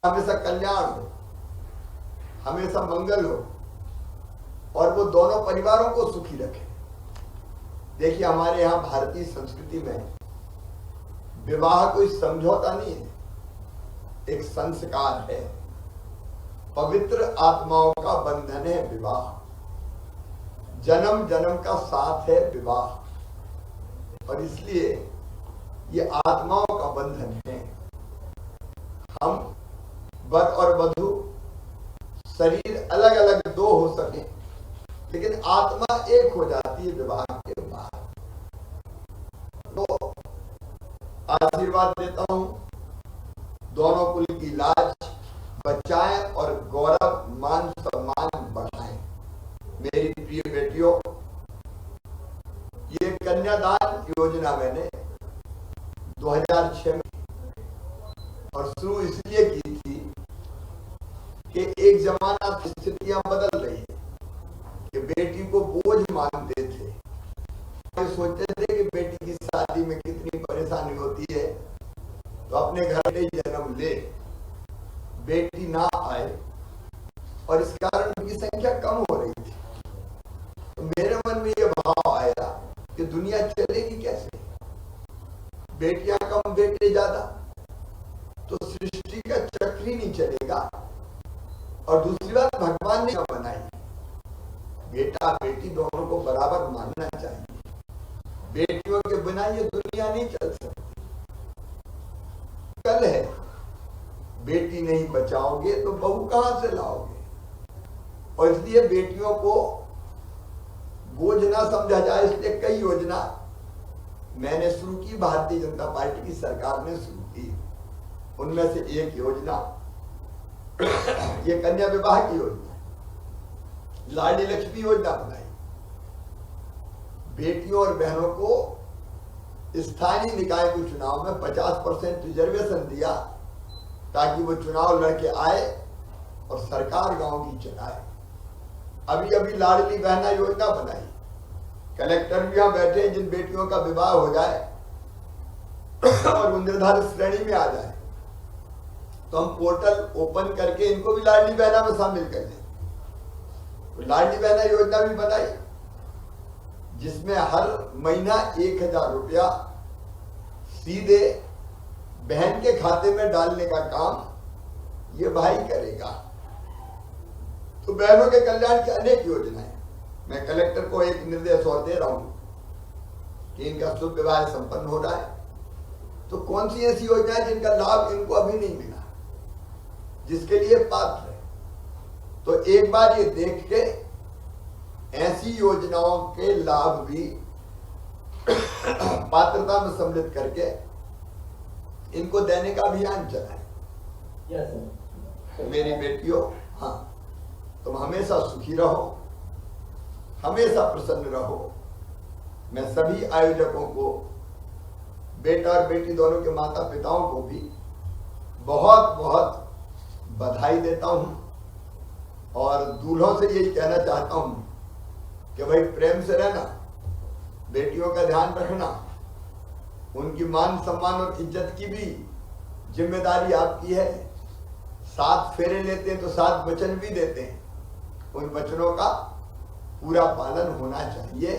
हमेशा कल्याण हो, हमेशा मंगल हो और वो दोनों परिवारों को सुखी रखे। देखिए हमारे यहाँ भारतीय संस्कृति में विवाह कोई समझौता नहीं है, एक संस्कार है। पवित्र आत्माओं का बंधन है विवाह, जन्म जन्म का साथ है विवाह और इसलिए ये आत्माओं का बंधन है। हम वर और वधू शरीर अलग अलग दो हो सके लेकिन आत्मा एक हो जाती है विवाह के बाद। तो आशीर्वाद देता हूं, दोनों कुल की लाज बचाएं और गौरव मान सम्मान बढ़ाएं। मेरी प्रिय बेटियों, ये कन्यादान योजना मैंने 2006 में और शुरू इसलिए की थी कि एक जमाना था, स्थितियां बदल रही है कि बेटी को बोझ मानते थे। सोचते थे कि बेटी की शादी में कितनी परेशानी होती है तो अपने घर में जन्म ले, बेटी ना आए और इस कारण उनकी संख्या कम हो रही थी। तो मेरे मन में यह भाव आया कि दुनिया चलेगी कैसे, बेटियां कम बेटे ज्यादा, तो सृष्टि का चक्र ही नहीं चलेगा। और दूसरी बात, भगवान ने बनाई, बेटा बेटी दोनों को बराबर मानना चाहिए। बेटियों के बिना ये दुनिया नहीं चल सकती। कल है, बेटी नहीं बचाओगे तो बहू कहां से लाओगे। और इसलिए बेटियों को बोझ ना समझा जाए, इसलिए कई योजना मैंने शुरू की, भारतीय जनता पार्टी की सरकार ने शुरू की। उनमें से एक योजना ये कन्या विवाह की योजना, लाडली लक्ष्मी योजना बनाई। बेटियों और बहनों को स्थानीय निकाय के चुनाव में 50% रिजर्वेशन दिया ताकि वो चुनाव लड़के आए और सरकार गांव की चलाए। अभी अभी लाडली बहना योजना बनाई, कलेक्टर भी यहां बैठे हैं, जिन बेटियों का विवाह हो जाए और वो निर्धारित श्रेणी में आ जाए तो हम पोर्टल ओपन करके इनको भी लाडली बहना में शामिल कर दें। तो लाडली बहना योजना भी बनाई जिसमें हर महीना 1000 रुपया सीधे बहन के खाते में डालने का काम ये भाई करेगा। तो बहनों के कल्याण की अनेक योजनाएं, मैं कलेक्टर को एक निर्देश और दे रहा हूं कि इनका शुभ विवाह संपन्न हो रहा है तो कौन सी ऐसी योजनाएं जिनका लाभ इनको अभी नहीं मिला, जिसके लिए पात्र है, तो एक बार ये देख के ऐसी योजनाओं के लाभ भी पात्रता में सम्मिलित करके इनको देने का अभियान चलाए। मेरी बेटियों, हाँ, तुम हमेशा सुखी रहो, हमेशा प्रसन्न रहो। मैं सभी आयोजकों को, बेटा और बेटी दोनों के माता पिताओं को भी बहुत बहुत बधाई देता हूं और दूल्हों से यही कहना चाहता हूं कि भाई प्रेम से रहना, बेटियों का ध्यान रखना, उनकी मान सम्मान और इज्जत की भी जिम्मेदारी आपकी है। 7 फेरे लेते हैं तो 7 वचन भी देते हैं, उन वचनों का पूरा पालन होना चाहिए।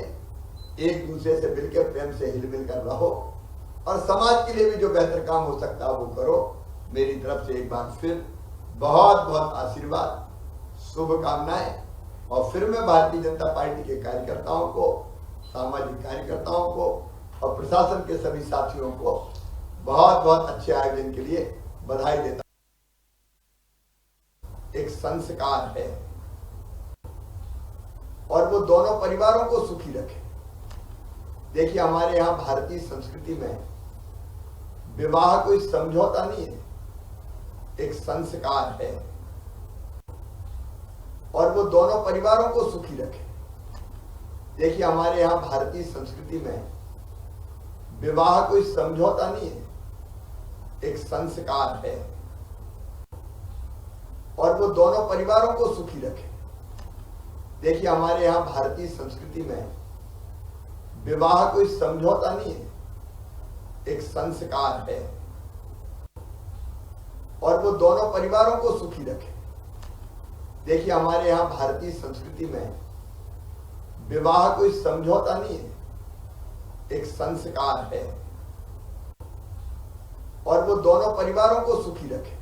एक दूसरे से मिलकर प्रेम से हिलमिल कर रहो और समाज के लिए भी जो बेहतर काम हो सकता है वो करो। मेरी तरफ से एक बार फिर बहुत बहुत आशीर्वाद, शुभकामनाएं। और फिर मैं भारतीय जनता पार्टी के कार्यकर्ताओं को, सामाजिक कार्यकर्ताओं को और प्रशासन के सभी साथियों को बहुत बहुत अच्छे आयोजन के लिए बधाई देता हूं। एक संस्कार है और वो दोनों परिवारों को सुखी रखे। देखिए हमारे यहाँ भारतीय संस्कृति में विवाह कोई समझौता नहीं है, एक संस्कार है और वो दोनों परिवारों को सुखी रखे। देखिए हमारे यहाँ भारतीय संस्कृति में विवाह कोई समझौता नहीं है, एक संस्कार है और वो दोनों परिवारों को सुखी रखे। देखिए हमारे यहाँ भारतीय संस्कृति में विवाह कोई समझौता नहीं है, एक संस्कार है और वो दोनों परिवारों को सुखी रखे। देखिए हमारे यहाँ भारतीय संस्कृति में विवाह कोई समझौता नहीं है, एक संस्कार है, और वो दोनों परिवारों को सुखी रखे।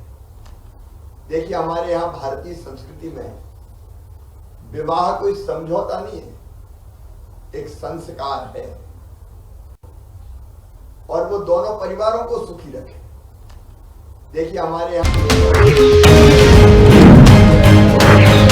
देखिए हमारे यहाँ भारतीय संस्कृति में विवाह कोई समझौता नहीं है, एक संस्कार है, और वो दोनों परिवारों को सुखी रखे। देखिए हमारे यहाँ